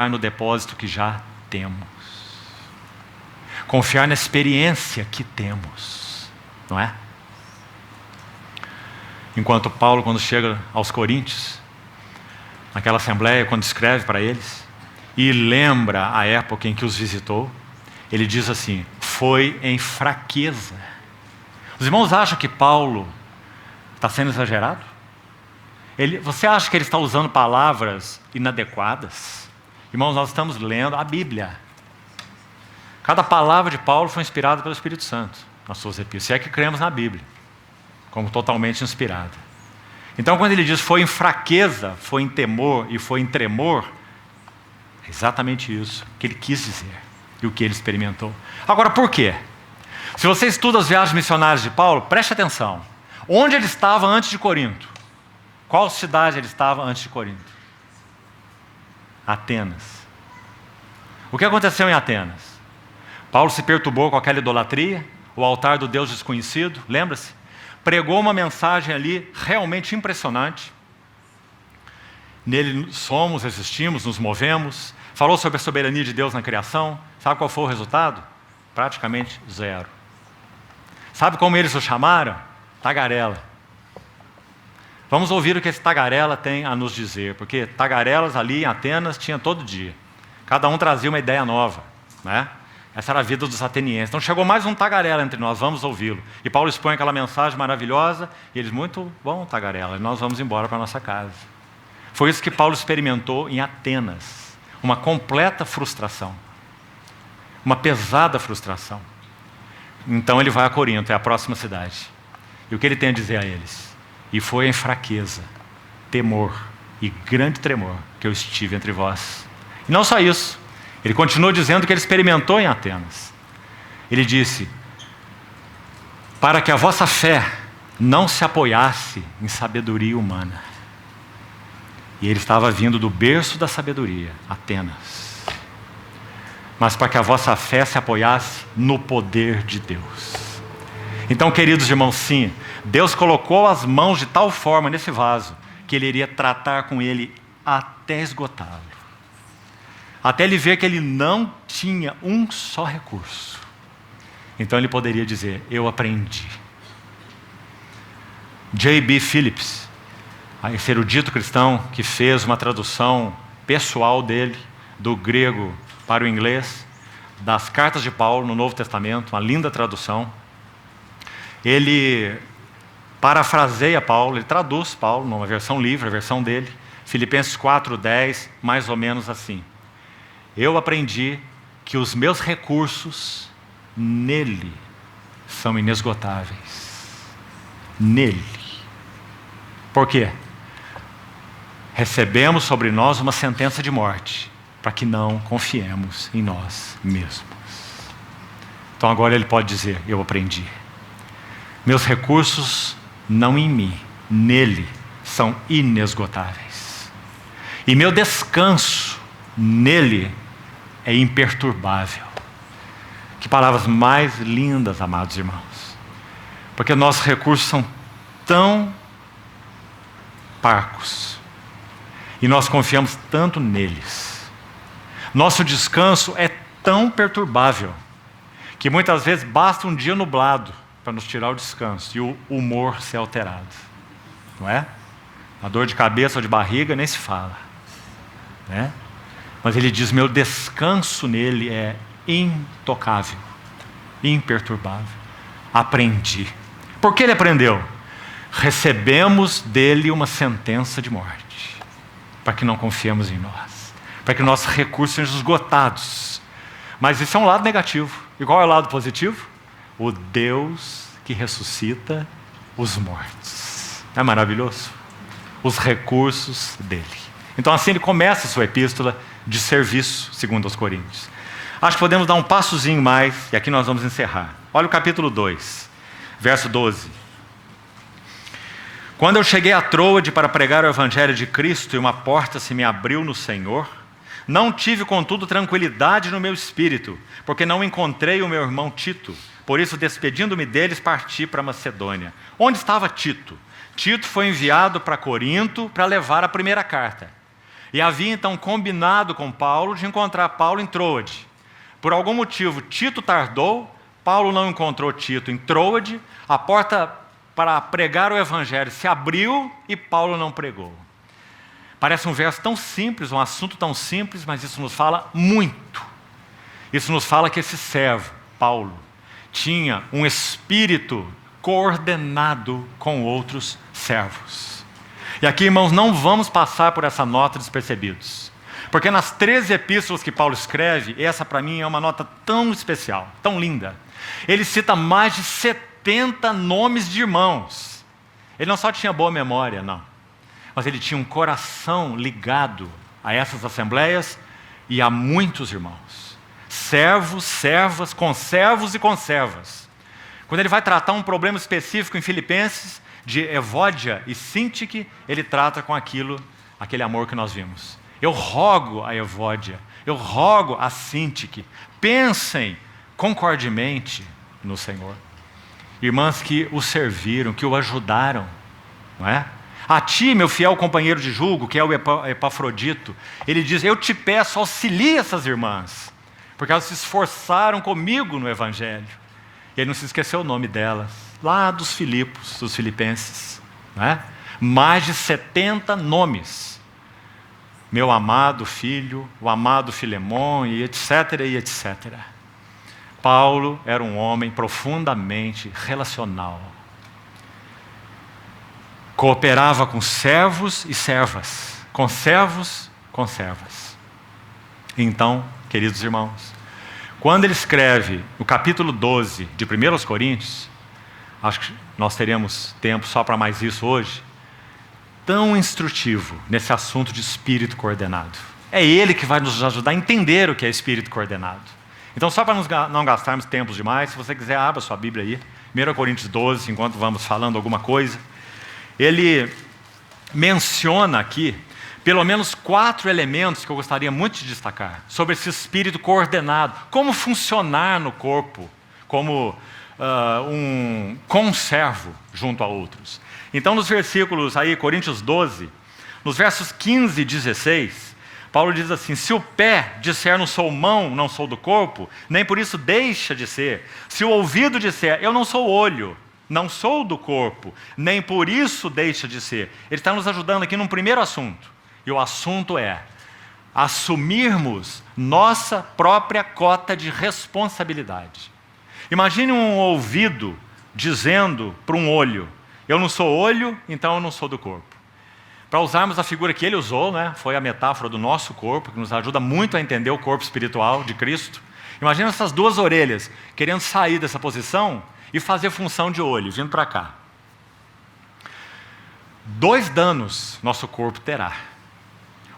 no depósito que já temos. Confiar na experiência que temos, não é? Enquanto Paulo, quando chega aos Coríntios, naquela assembleia, quando escreve para eles, e lembra a época em que os visitou, ele diz assim: foi em fraqueza. Os irmãos acham que Paulo está sendo exagerado? Você acha que ele está usando palavras inadequadas? Irmãos, nós estamos lendo a Bíblia. Cada palavra de Paulo foi inspirada pelo Espírito Santo nas suas epístolas. Se é que cremos na Bíblia como totalmente inspirada. Então, quando ele diz foi em fraqueza, foi em temor e foi em tremor, é exatamente isso que ele quis dizer e o que ele experimentou. Agora, por quê? Se você estuda as viagens missionárias de Paulo, preste atenção. Onde ele estava antes de Corinto? Qual cidade ele estava antes de Corinto? Atenas. O que aconteceu em Atenas? Paulo se perturbou com aquela idolatria, o altar do Deus desconhecido, lembra-se? Pregou uma mensagem ali realmente impressionante. Nele somos, existimos, nos movemos. Falou sobre a soberania de Deus na criação. Sabe qual foi o resultado? Praticamente zero. Sabe como eles o chamaram? Tagarela. Vamos ouvir o que esse tagarela tem a nos dizer, porque tagarelas ali em Atenas tinha todo dia. Cada um trazia uma ideia nova, né? Essa era a vida dos atenienses. Então chegou mais um tagarela entre nós, vamos ouvi-lo. E Paulo expõe aquela mensagem maravilhosa, e eles, muito bom tagarela, e nós vamos embora para a nossa casa. Foi isso que Paulo experimentou em Atenas. Uma completa frustração. Uma pesada frustração. Então ele vai a Corinto, é a próxima cidade. E o que ele tem a dizer a eles? E foi em fraqueza, temor e grande tremor que eu estive entre vós. E não só isso. Ele continua dizendo que ele experimentou em Atenas. Ele disse: para que a vossa fé não se apoiasse em sabedoria humana. E ele estava vindo do berço da sabedoria, Atenas. Mas para que a vossa fé se apoiasse no poder de Deus. Então, queridos irmãos, sim, Deus colocou as mãos de tal forma nesse vaso, que ele iria tratar com ele até esgotá-lo. Até ele ver que ele não tinha um só recurso. Então ele poderia dizer: eu aprendi. J.B. Phillips, esse erudito cristão que fez uma tradução pessoal dele, do grego para o inglês, das cartas de Paulo no Novo Testamento, uma linda tradução. Ele parafraseia Paulo, ele traduz Paulo numa versão livre, a versão dele, Filipenses 4:10, mais ou menos assim: eu aprendi que os meus recursos nele são inesgotáveis. Nele. Por quê? Recebemos sobre nós uma sentença de morte, para que não confiemos em nós mesmos. Então agora ele pode dizer: eu aprendi. Meus recursos não em mim, nele, são inesgotáveis. E meu descanso nele é imperturbável. Que palavras mais lindas, amados irmãos. Porque nossos recursos são tão parcos. E nós confiamos tanto neles. Nosso descanso é tão perturbável, que muitas vezes basta um dia nublado para nos tirar o descanso e o humor ser alterado. Não é? A dor de cabeça ou de barriga nem se fala. Né? Mas ele diz: meu descanso nele é intocável, imperturbável. Aprendi. Por que ele aprendeu? Recebemos dele uma sentença de morte, para que não confiemos em nós, para que nossos recursos sejam esgotados. Mas isso é um lado negativo. E qual é o lado positivo? O Deus que ressuscita os mortos. É maravilhoso? Os recursos dele. Então assim ele começa a sua epístola de serviço, segundo aos Coríntios. Acho que podemos dar um passozinho mais, e aqui nós vamos encerrar. Olha o capítulo 2, verso 12. Quando eu cheguei a Troade para pregar o evangelho de Cristo e uma porta se me abriu no Senhor, não tive, contudo, tranquilidade no meu espírito, porque não encontrei o meu irmão Tito. Por isso, despedindo-me deles, parti para Macedônia. Onde estava Tito? Tito foi enviado para Corinto para levar a primeira carta. E havia então combinado com Paulo de encontrar Paulo em Troade. Por algum motivo, Tito tardou, Paulo não encontrou Tito em Troade, a porta para pregar o evangelho se abriu e Paulo não pregou. Parece um verso tão simples, um assunto tão simples, mas isso nos fala muito. Isso nos fala que esse servo, Paulo, tinha um espírito coordenado com outros servos. E aqui, irmãos, não vamos passar por essa nota despercebidos. Porque nas 13 epístolas que Paulo escreve, essa para mim é uma nota tão especial, tão linda. Ele cita mais de 70 nomes de irmãos. Ele não só tinha boa memória, não. Mas ele tinha um coração ligado a essas assembleias e a muitos irmãos. Servos, servas, conservos e conservas. Quando ele vai tratar um problema específico em Filipenses, de Evódia e Síntique, ele trata com aquele amor que nós vimos. Eu rogo a Evódia, eu rogo a Síntique, pensem concordemente no Senhor. Irmãs que o serviram, que o ajudaram, não é? A ti, meu fiel companheiro de julgo, que é o Epafrodito, ele diz, eu te peço, auxilie essas irmãs, porque elas se esforçaram comigo no Evangelho. E ele não se esqueceu o nome delas, lá dos Filipos, dos filipenses, não é? Mais de 70 nomes. Meu amado filho, o amado Filemon, e etc, e etc. Paulo era um homem profundamente relacional. Cooperava com servos e servas, com servos, com servas. Então, queridos irmãos, quando ele escreve no capítulo 12 de 1 Coríntios, acho que nós teremos tempo só para mais isso hoje, tão instrutivo nesse assunto de espírito coordenado. É ele que vai nos ajudar a entender o que é espírito coordenado. Então, só para não gastarmos tempo demais, se você quiser, abra sua Bíblia aí, 1 Coríntios 12, enquanto vamos falando alguma coisa. Ele menciona aqui pelo menos 4 elementos que eu gostaria muito de destacar sobre esse espírito coordenado, como funcionar no corpo, como um conservo junto a outros. Então, nos versículos aí, Coríntios 12, nos versos 15 e 16, Paulo diz assim, se o pé disser não sou mão, não sou do corpo, nem por isso deixa de ser. Se o ouvido disser eu não sou olho, não sou do corpo, nem por isso deixa de ser. Ele está nos ajudando aqui num primeiro assunto. E o assunto é assumirmos nossa própria cota de responsabilidade. Imagine um ouvido dizendo para um olho, eu não sou olho, então eu não sou do corpo. Para usarmos a figura que ele usou, né, foi a metáfora do nosso corpo, que nos ajuda muito a entender o corpo espiritual de Cristo. Imagina essas 2 orelhas querendo sair dessa posição e fazer função de olho, vindo para cá. 2 danos nosso corpo terá.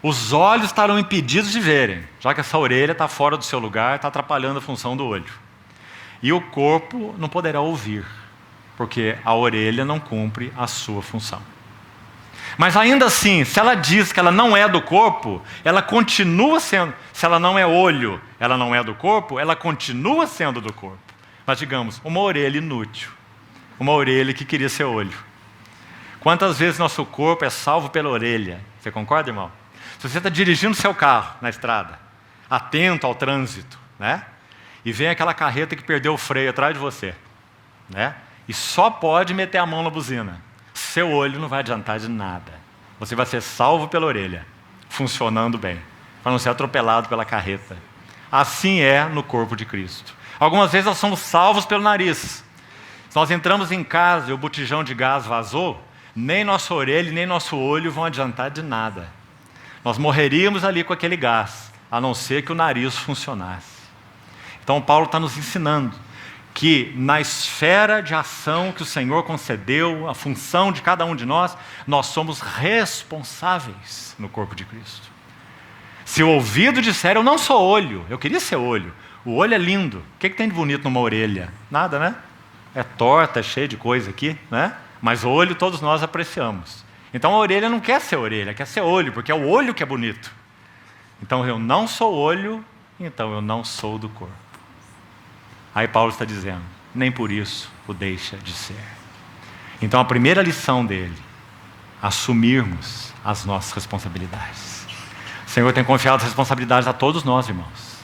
Os olhos estarão impedidos de verem, já que essa orelha está fora do seu lugar, está atrapalhando a função do olho. E o corpo não poderá ouvir, porque a orelha não cumpre a sua função. Mas ainda assim, se ela diz que ela não é do corpo, ela continua sendo. Se ela não é olho, ela não é do corpo, ela continua sendo do corpo. Mas digamos, uma orelha inútil, uma orelha que queria ser olho. Quantas vezes nosso corpo é salvo pela orelha? Você concorda, irmão? Se você está dirigindo seu carro na estrada, atento ao trânsito, né? E vem aquela carreta que perdeu o freio atrás de você, né? E só pode meter a mão na buzina. Seu olho não vai adiantar de nada. Você vai ser salvo pela orelha, funcionando bem, para não ser atropelado pela carreta. Assim é no corpo de Cristo. Algumas vezes nós somos salvos pelo nariz. Se nós entramos em casa e o botijão de gás vazou, nem nossa orelha nem nosso olho vão adiantar de nada. Nós morreríamos ali com aquele gás, a não ser que o nariz funcionasse. Então Paulo está nos ensinando que na esfera de ação que o Senhor concedeu, a função de cada um de nós, nós somos responsáveis no corpo de Cristo. Se o ouvido disser, eu não sou olho, eu queria ser olho, o olho é lindo, o que tem de bonito numa orelha? Nada, né? É torta, é cheio de coisa aqui, né? Mas o olho todos nós apreciamos. Então a orelha não quer ser orelha, quer ser olho, porque é o olho que é bonito. Então eu não sou olho, então eu não sou do corpo. Aí Paulo está dizendo, nem por isso o deixa de ser. Então a primeira lição dele, assumirmos as nossas responsabilidades. O Senhor tem confiado as responsabilidades a todos nós, irmãos.